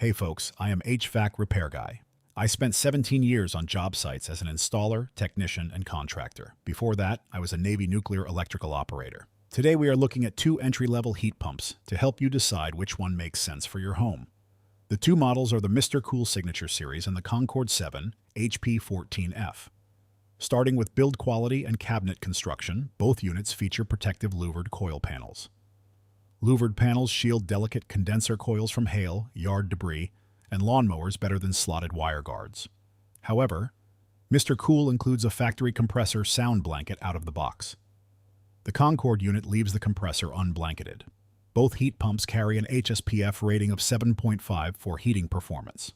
Hey folks, I am HVAC Repair Guy. I spent 17 years on job sites as an installer, technician, and contractor. Before that, I was a Navy nuclear electrical operator. Today we are looking at two entry-level heat pumps to help you decide which one makes sense for your home. The two models are the Mr. Cool Signature Series and the Concord 7 HP14F. Starting with build quality and cabinet construction, both units feature protective louvered coil panels. Louvered panels shield delicate condenser coils from hail, yard debris, and lawnmowers better than slotted wire guards. However, Mr. Cool includes a factory compressor sound blanket out of the box. The Concord unit leaves the compressor unblanketed. Both heat pumps carry an HSPF rating of 7.5 for heating performance.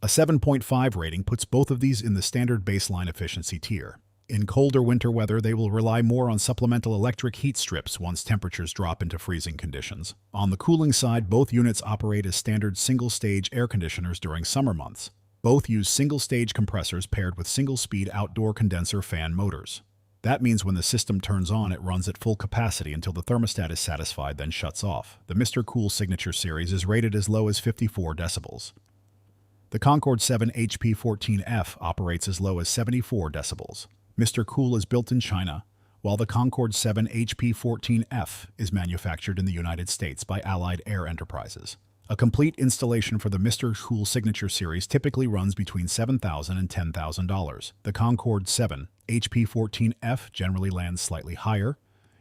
A 7.5 rating puts both of these in the standard baseline efficiency tier. In colder winter weather, they will rely more on supplemental electric heat strips once temperatures drop into freezing conditions. On the cooling side, both units operate as standard single-stage air conditioners during summer months. Both use single-stage compressors paired with single-speed outdoor condenser fan motors. That means when the system turns on, it runs at full capacity until the thermostat is satisfied, then shuts off. The Mr. Cool Signature Series is rated as low as 54 decibels. The Concord 7 HP14F operates as low as 74 decibels. Mr. Cool is built in China, while the Concord 7 HP14F is manufactured in the United States by Allied Air Enterprises. A complete installation for the Mr. Cool Signature Series typically runs between $7,000 and $10,000. The Concord 7 HP14F generally lands slightly higher,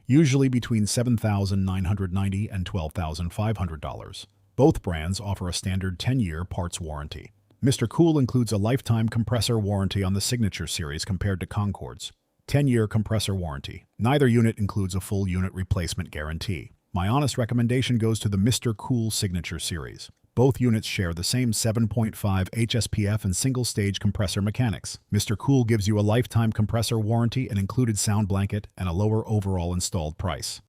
usually between $7,990 and $12,500. Both brands offer a standard 10-year parts warranty. Mr. Cool includes a lifetime compressor warranty on the Signature Series compared to Concord's 10-year compressor warranty. Neither unit includes a full unit replacement guarantee. My honest recommendation goes to the Mr. Cool Signature Series. Both units share the same 7.5 HSPF and single-stage compressor mechanics. Mr. Cool gives you a lifetime compressor warranty, an included sound blanket, and a lower overall installed price.